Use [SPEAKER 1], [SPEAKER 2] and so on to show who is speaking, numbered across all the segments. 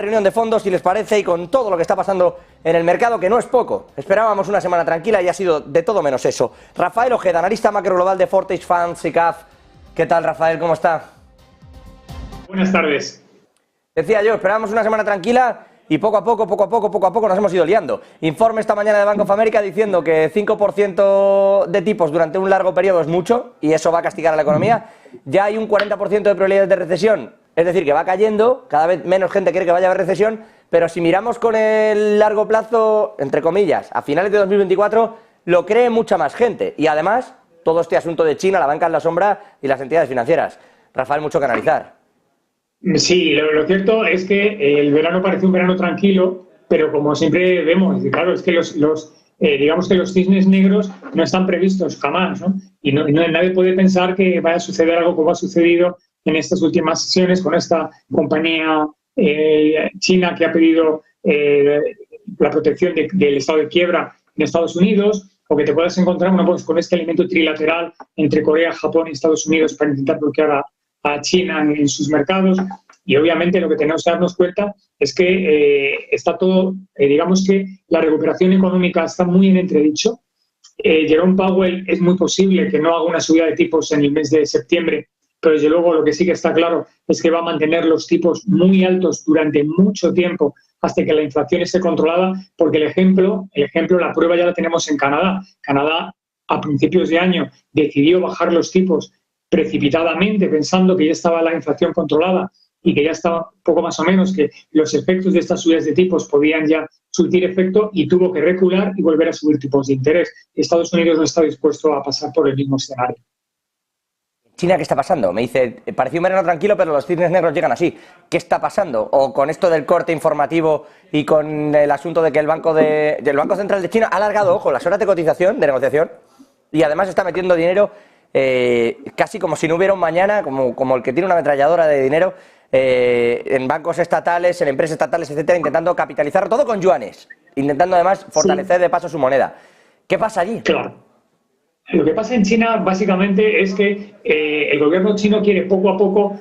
[SPEAKER 1] Reunión de fondos, si les parece, y con todo lo que está pasando en el mercado, que no es poco. Esperábamos una semana tranquila y ha sido de todo menos eso. Rafael Ojeda, analista macro global de Fortage Funds y CAF. ¿Qué tal, Rafael? ¿Cómo está?
[SPEAKER 2] Buenas tardes.
[SPEAKER 1] Decía yo, esperábamos una semana tranquila y poco a poco nos hemos ido liando. Informe esta mañana de Bank of America diciendo que 5% de tipos durante un largo periodo es mucho y eso va a castigar a la economía. Ya hay un 40% de probabilidades de recesión. Es decir, que va cayendo, cada vez menos gente quiere que vaya a haber recesión, pero si miramos con el largo plazo, entre comillas, a finales de 2024, lo cree mucha más gente. Y además, todo este asunto de China, la banca en la sombra y las entidades financieras. Rafael, mucho que analizar.
[SPEAKER 2] Sí, lo cierto es que el verano parece un verano tranquilo, pero como siempre vemos, claro, es que digamos que los cisnes negros no están previstos jamás, ¿no? Y nadie puede pensar que vaya a suceder algo como ha sucedido en estas últimas sesiones con esta compañía china que ha pedido la protección del estado de quiebra en Estados Unidos, o que te puedas encontrar pues, con este elemento trilateral entre Corea, Japón y Estados Unidos para intentar bloquear a China en sus mercados. Y obviamente lo que tenemos que darnos cuenta es que está todo, digamos que la recuperación económica está muy en entredicho. Jerome Powell es muy posible que no haga una subida de tipos en el mes de septiembre, pero desde luego lo que sí que está claro es que va a mantener los tipos muy altos durante mucho tiempo hasta que la inflación esté controlada, porque el ejemplo, la prueba ya la tenemos en Canadá. Canadá a principios de año decidió bajar los tipos precipitadamente, pensando que ya estaba la inflación controlada y que ya estaba poco más o menos, que los efectos de estas subidas de tipos podían ya surtir efecto, y tuvo que recular y volver a subir tipos de interés. Estados Unidos no está dispuesto a pasar por el mismo escenario.
[SPEAKER 1] China, ¿qué está pasando? Me dice, parecía un verano tranquilo, pero los cisnes negros llegan así. ¿Qué está pasando? O con esto del corte informativo y con el asunto de que el Banco Central de China ha alargado, ojo, las horas de cotización, de negociación, y además está metiendo dinero casi como si no hubiera un mañana, como el que tiene una ametralladora de dinero, en bancos estatales, en empresas estatales, etcétera, intentando capitalizar todo con yuanes, intentando además fortalecer de paso su moneda. ¿Qué pasa allí?
[SPEAKER 2] Claro. Lo que pasa en China básicamente es que el gobierno chino quiere poco a poco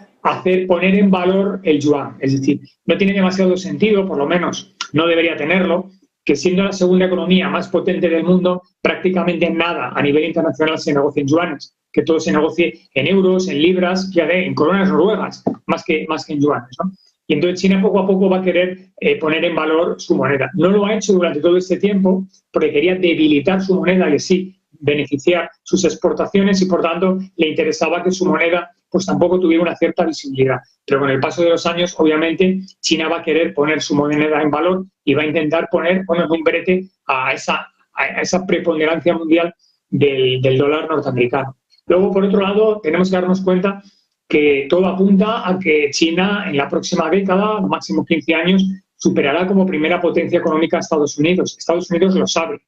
[SPEAKER 2] poner en valor el yuan. Es decir, no tiene demasiado sentido, por lo menos no debería tenerlo, que siendo la segunda economía más potente del mundo, prácticamente nada a nivel internacional se negocie en yuanes, que todo se negocie en euros, en libras, en coronas noruegas, más que en yuanes, ¿no? Y entonces China poco a poco va a querer poner en valor su moneda. No lo ha hecho durante todo este tiempo porque quería debilitar su moneda y así beneficiar sus exportaciones, y por tanto le interesaba que su moneda pues tampoco tuviera una cierta visibilidad. Pero con el paso de los años, obviamente, China va a querer poner su moneda en valor y va a intentar poner un brete a esa preponderancia mundial del dólar norteamericano. Luego, por otro lado, tenemos que darnos cuenta que todo apunta a que China en la próxima década, máximo 15 años, superará como primera potencia económica a Estados Unidos. Estados Unidos lo sabe.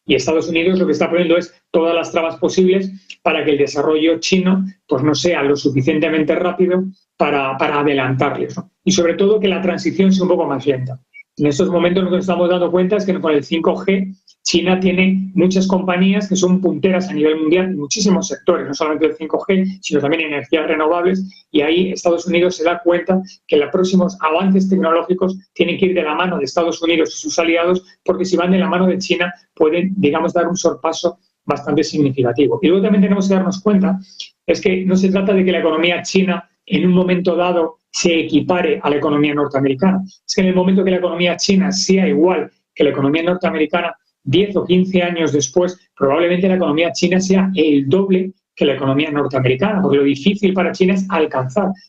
[SPEAKER 2] Y Estados Unidos lo que está poniendo es todas las trabas posibles para que el desarrollo chino pues no sea lo suficientemente rápido para adelantarles, ¿no? Y sobre todo que la transición sea un poco más lenta. En estos momentos lo que nos estamos dando cuenta es que con el 5G China tiene muchas compañías que son punteras a nivel mundial en muchísimos sectores, no solamente el 5G, sino también energías renovables, y ahí Estados Unidos se da cuenta que los próximos avances tecnológicos tienen que ir de la mano de Estados Unidos y sus aliados, porque si van de la mano de China pueden, digamos, dar un sorpaso bastante significativo. Y luego también tenemos que darnos cuenta es que no se trata de que la economía china en un momento dado se equipare a la economía norteamericana. Es que en el momento que la economía china sea igual que la economía norteamericana, 10 o 15 años después, probablemente la economía china sea el doble que la economía norteamericana, porque lo difícil para China es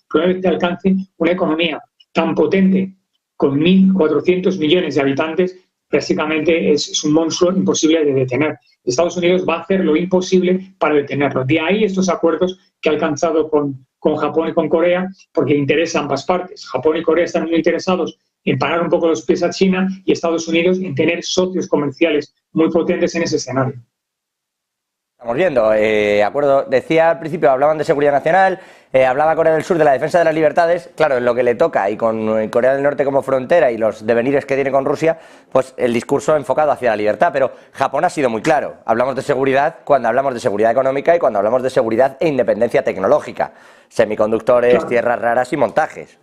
[SPEAKER 2] probablemente alcance una economía tan potente, con 1.400 millones de habitantes, básicamente es un monstruo imposible de detener. Estados Unidos va a hacer lo imposible para detenerlo. De ahí estos acuerdos que ha alcanzado con Japón y con Corea, porque interesa a ambas partes. Japón y Corea están muy interesados en parar un poco los pies a China, y Estados Unidos en tener socios comerciales muy potentes en ese escenario.
[SPEAKER 1] Estamos viendo, acuerdo, decía al principio, hablaban de seguridad nacional, hablaba Corea del Sur de la defensa de las libertades. Claro, en lo que le toca, y con Corea del Norte como frontera y los devenires que tiene con Rusia, pues el discurso enfocado hacia la libertad. Pero Japón ha sido muy claro, hablamos de seguridad cuando hablamos de seguridad económica y cuando hablamos de seguridad e independencia tecnológica, semiconductores, claro, tierras raras y montajes.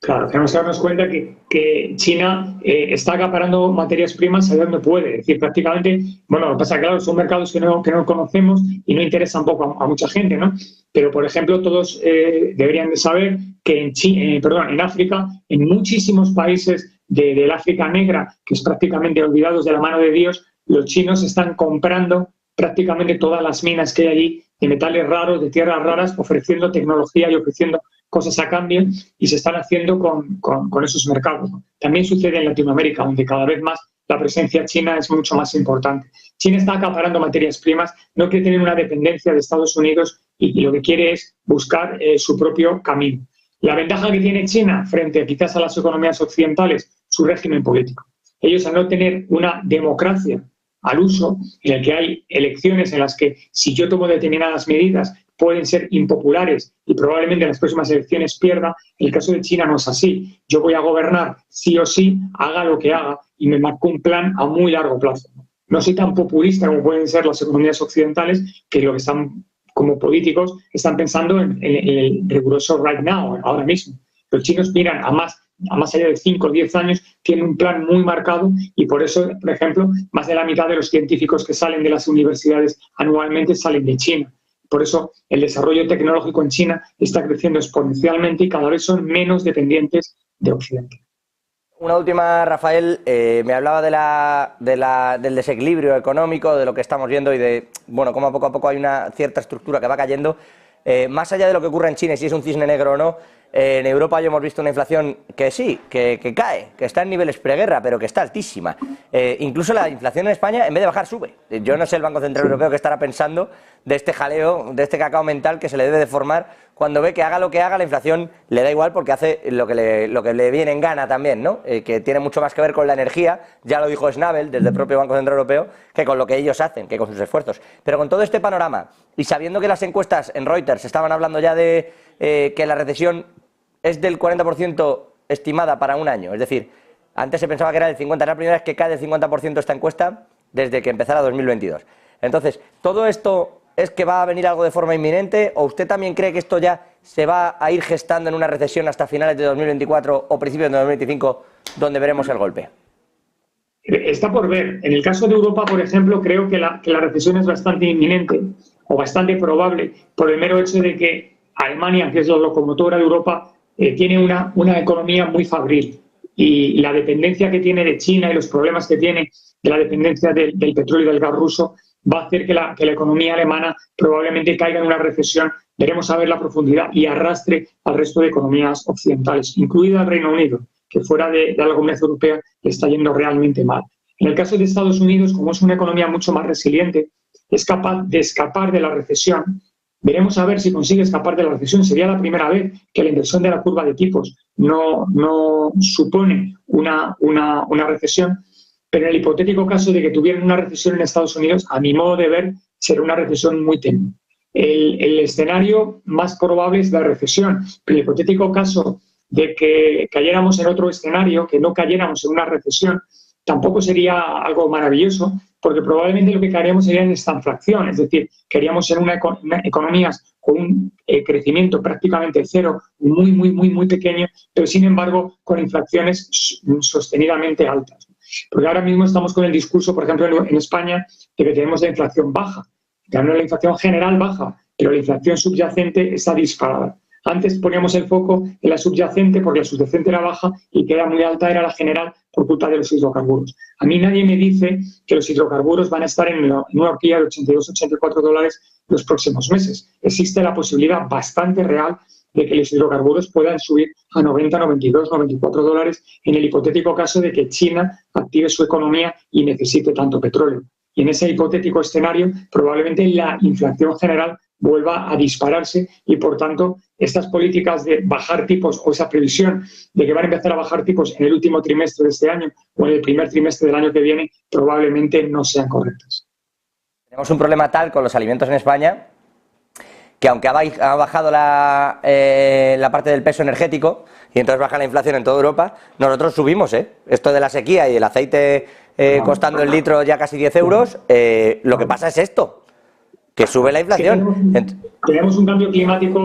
[SPEAKER 2] Claro, tenemos que darnos cuenta que China está acaparando materias primas allá donde puede. Es decir, prácticamente, bueno, lo que pasa, claro, son mercados que no conocemos y no interesan poco a mucha gente, ¿no? Pero, por ejemplo, todos deberían de saber que en África, en muchísimos países del África negra, que es prácticamente olvidados de la mano de Dios, los chinos están comprando prácticamente todas las minas que hay allí de metales raros, de tierras raras, ofreciendo tecnología y ofreciendo cosas a cambio, y se están haciendo con esos mercados. También sucede en Latinoamérica, donde cada vez más la presencia china es mucho más importante. China está acaparando materias primas, no quiere tener una dependencia de Estados Unidos y lo que quiere es buscar su propio camino. La ventaja que tiene China frente quizás a las economías occidentales, su régimen político. Ellos, al no tener una democracia al uso, en el que hay elecciones en las que, si yo tomo determinadas medidas, pueden ser impopulares y probablemente en las próximas elecciones pierda. En el caso de China no es así. Yo voy a gobernar sí o sí, haga lo que haga, y me marco un plan a muy largo plazo. No soy tan populista como pueden ser las economías occidentales, que lo que están, como políticos, están pensando en el riguroso right now, ahora mismo. Los chinos miran a más allá de 5 o 10 años, tienen un plan muy marcado, y por eso, por ejemplo, más de la mitad de los científicos que salen de las universidades anualmente salen de China. Por eso el desarrollo tecnológico en China está creciendo exponencialmente y cada vez son menos dependientes de Occidente.
[SPEAKER 1] Una última, Rafael, me hablaba del desequilibrio económico, de lo que estamos viendo y de, bueno, cómo poco a poco hay una cierta estructura que va cayendo. Más allá de lo que ocurre en China y si es un cisne negro o no, en Europa ya hemos visto una inflación que sí, que cae, que está en niveles preguerra, pero que está altísima. Incluso la inflación en España, en vez de bajar, sube. Yo no sé el Banco Central Europeo qué estará pensando de este jaleo, de este cacao mental que se le debe de formar cuando ve que haga lo que haga, la inflación le da igual porque hace lo que le viene en gana también, ¿no? Que tiene mucho más que ver con la energía, ya lo dijo Schnabel, desde el propio Banco Central Europeo, que con lo que ellos hacen, que con sus esfuerzos. Pero con todo este panorama, y sabiendo que las encuestas en Reuters estaban hablando ya de que la recesión es del 40% estimada para un año, es decir, antes se pensaba que era del 50%, es la primera vez que cae del 50% esta encuesta desde que empezara 2022. Entonces, ¿todo esto es que va a venir algo de forma inminente, o usted también cree que esto ya se va a ir gestando en una recesión hasta finales de 2024 o principios de 2025, donde veremos el golpe?
[SPEAKER 2] Está por ver. En el caso de Europa, por ejemplo, creo que la recesión es bastante inminente o bastante probable por el mero hecho de que Alemania, que es la locomotora de Europa, tiene una economía muy fabril, y la dependencia que tiene de China y los problemas que tiene de la dependencia del petróleo y del gas ruso va a hacer que la economía alemana probablemente caiga en una recesión. Veremos a ver la profundidad y arrastre al resto de economías occidentales, incluida el Reino Unido, que fuera de la Comunidad Europea le está yendo realmente mal. En el caso de Estados Unidos, como es una economía mucho más resiliente, es capaz de escapar de la recesión. Veremos a ver si consigue escapar de la recesión. Sería la primera vez que la inversión de la curva de tipos no supone una recesión, pero en el hipotético caso de que tuvieran una recesión en Estados Unidos, a mi modo de ver, será una recesión muy tenue. El escenario más probable es la recesión, pero el hipotético caso de que cayéramos en otro escenario, que no cayéramos en una recesión, tampoco sería algo maravilloso, porque probablemente lo que caeríamos sería en estanflación, es decir, caeríamos en una economías con un crecimiento prácticamente cero, muy pequeño, pero sin embargo con inflaciones sostenidamente altas. Porque ahora mismo estamos con el discurso, por ejemplo, en España, de que tenemos la inflación baja. Claro, la inflación general baja, pero la inflación subyacente está disparada. Antes poníamos el foco en la subyacente porque la subyacente era baja y que era muy alta era la general por culpa de los hidrocarburos. A mí nadie me dice que los hidrocarburos van a estar en una horquilla de $82-84 los próximos meses. Existe la posibilidad bastante real de que los hidrocarburos puedan subir a 90, 92, $94 en el hipotético caso de que China active su economía y necesite tanto petróleo. Y en ese hipotético escenario probablemente la inflación general vuelva a dispararse y, por tanto, estas políticas de bajar tipos o esa previsión de que van a empezar a bajar tipos en el último trimestre de este año o en el primer trimestre del año que viene probablemente no sean correctas.
[SPEAKER 1] Tenemos un problema tal con los alimentos en España que, aunque ha bajado la parte del peso energético y entonces baja la inflación en toda Europa, nosotros subimos, esto de la sequía y el aceite costando el litro ya casi 10 euros, lo que pasa es esto. que sube la inflación.
[SPEAKER 2] Tenemos un cambio climático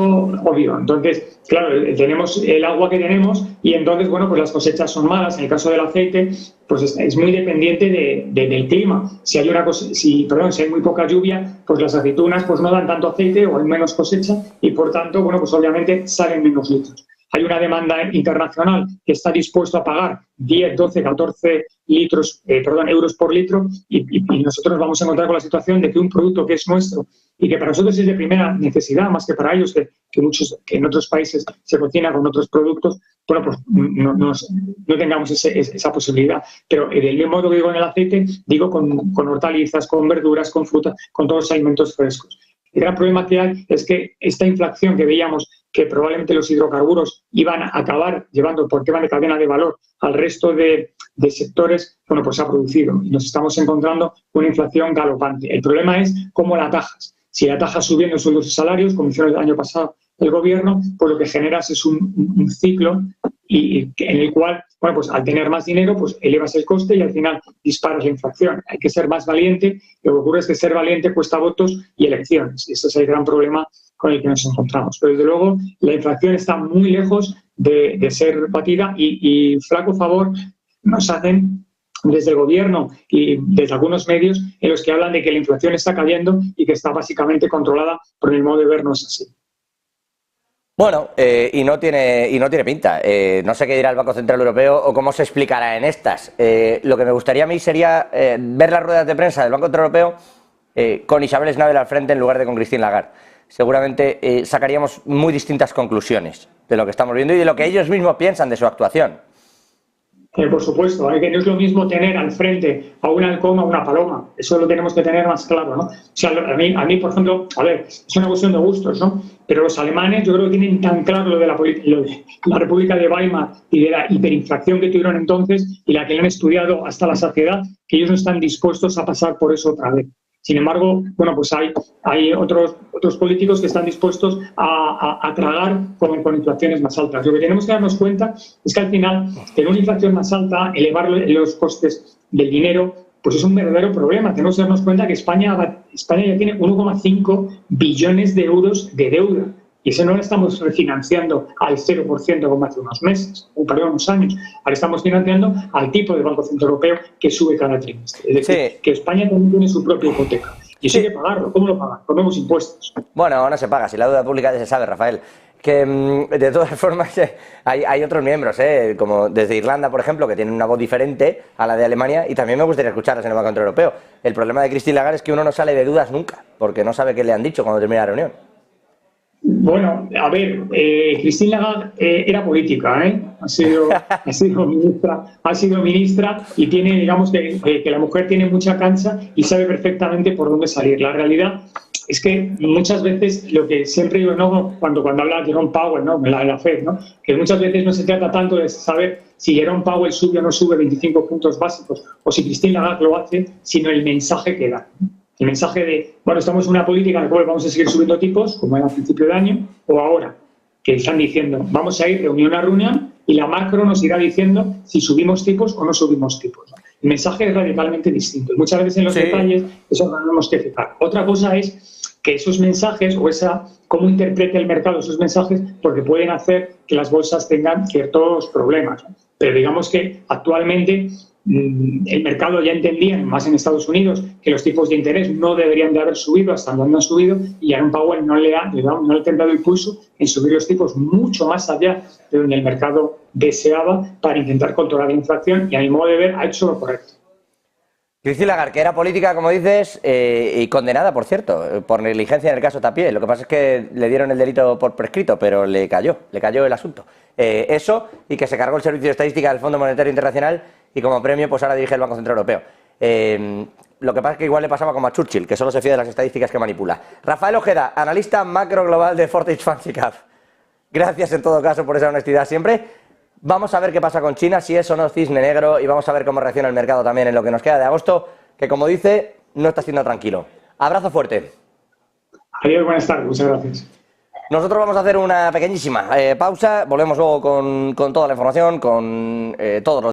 [SPEAKER 2] obvio. Entonces, claro, tenemos el agua que tenemos y entonces, bueno, pues las cosechas son malas. En el caso del aceite, pues es muy dependiente del clima. Si hay muy poca lluvia, pues las aceitunas pues no dan tanto aceite o hay menos cosecha y, por tanto, bueno, pues obviamente salen menos litros. Hay una demanda internacional que está dispuesto a pagar 10, 12, 14 euros por litro y nosotros vamos a encontrar con la situación de que un producto que es nuestro y que para nosotros es de primera necesidad, más que para ellos, que en otros países se cocina con otros productos, bueno, pues no tengamos esa posibilidad. Pero del mismo modo que digo en el aceite, digo con hortalizas, con verduras, con fruta, con todos los alimentos frescos. El gran problema que hay es que esta inflación que veíamos que probablemente los hidrocarburos iban a acabar llevando por tema de cadena de valor al resto de sectores, bueno, pues se ha producido y nos estamos encontrando una inflación galopante. El problema es cómo la atajas. Si la atajas subiendo sueldos y salarios, como hicieron el año pasado el gobierno, pues lo que generas es un ciclo en el cual, bueno, pues al tener más dinero, pues elevas el coste y al final disparas la inflación. Hay que ser más valiente. Lo que ocurre es que ser valiente cuesta votos y elecciones. Y ese es el gran problema con el que nos encontramos. Pero desde luego la inflación está muy lejos de ser batida y flaco favor nos hacen desde el gobierno y desde algunos medios en los que hablan de que la inflación está cayendo y que está básicamente controlada por el modo de vernos así.
[SPEAKER 1] Bueno, y no tiene pinta. No sé qué dirá el Banco Central Europeo o cómo se explicará en estas. Lo que me gustaría a mí sería ver las ruedas de prensa del Banco Central Europeo con Isabel Schnabel al frente en lugar de con Christine Lagarde. Seguramente sacaríamos muy distintas conclusiones de lo que estamos viendo y de lo que ellos mismos piensan de su actuación.
[SPEAKER 2] Por supuesto, que no es lo mismo tener al frente a un halcón o a una paloma. Eso lo tenemos que tener más claro, ¿no? O sea, a mí, por ejemplo, a ver, es una cuestión de gustos, ¿no? Pero los alemanes yo creo que tienen tan claro lo de la República de Weimar y de la hiperinflación que tuvieron entonces y la que han estudiado hasta la saciedad, que ellos no están dispuestos a pasar por eso otra vez. Sin embargo, bueno, pues hay otros políticos que están dispuestos a tragar con inflaciones más altas. Lo que tenemos que darnos cuenta es que al final, tener una inflación más alta, elevar los costes del dinero, pues es un verdadero problema. Tenemos que darnos cuenta que España ya tiene 1,5 billones de euros de deuda. Y eso no lo estamos refinanciando al 0% como hace unos meses, o perdón, unos años. Ahora estamos financiando al tipo de Banco Central Europeo que sube cada trimestre. Es decir, que España también tiene su propia hipoteca. Y eso hay que pagarlo. ¿Cómo lo pagan? Con nuevos impuestos.
[SPEAKER 1] Bueno, no se paga. Si la deuda pública ya se sabe, Rafael. Que de todas formas hay otros miembros, como desde Irlanda, por ejemplo, que tienen una voz diferente a la de Alemania y también me gustaría escucharlas en el Banco Central Europeo. El problema de Christine Lagarde es que uno no sale de dudas nunca, porque no sabe qué le han dicho cuando termina la reunión.
[SPEAKER 2] Bueno, a ver, Christine Lagarde era política, ha sido ministra y tiene, digamos, que la mujer tiene mucha cancha y sabe perfectamente por dónde salir. La realidad es que muchas veces lo que siempre digo, ¿no? cuando habla Jerome Powell, ¿no? la Fed, ¿no? Que muchas veces no se trata tanto de saber si Jerome Powell sube o no sube 25 puntos básicos o si Christine Lagarde lo hace, sino el mensaje que da. El mensaje de, bueno, estamos en una política en la cual vamos a seguir subiendo tipos, como era a principio de año, o ahora, que están diciendo, vamos a ir reunión a reunión y la macro nos irá diciendo si subimos tipos o no subimos tipos. El mensaje es radicalmente distinto. Y muchas veces en los detalles eso no tenemos que fijar. Otra cosa es que esos mensajes o cómo interprete el mercado esos mensajes, porque pueden hacer que las bolsas tengan ciertos problemas. Pero digamos que actualmente el mercado ya entendía, más en Estados Unidos, que los tipos de interés no deberían de haber subido hasta donde han subido y Jerome Powell no le ha temblado el pulso en subir los tipos mucho más allá de donde el mercado deseaba para intentar controlar la inflación y a mi modo de ver ha hecho lo correcto.
[SPEAKER 1] Christine Lagarde, que era política, como dices, y condenada, por cierto, por negligencia en el caso Tapie. Lo que pasa es que le dieron el delito por prescrito, pero le cayó el asunto. Eso, y que se cargó el Servicio de Estadística del Fondo Monetario Internacional y como premio pues ahora dirige el Banco Central Europeo. Lo que pasa es que igual le pasaba como a Churchill, que solo se fía de las estadísticas que manipula. Rafael Ojeda, analista macro global de Fortich Fancy Cap. Gracias en todo caso por esa honestidad siempre. Vamos a ver qué pasa con China, si es o no cisne negro, y vamos a ver cómo reacciona el mercado también en lo que nos queda de agosto, que como dice, no está siendo tranquilo. Abrazo fuerte.
[SPEAKER 2] Adiós, buenas tardes, muchas gracias.
[SPEAKER 1] Nosotros vamos a hacer una pequeñísima pausa, volvemos luego con toda la información, con todos los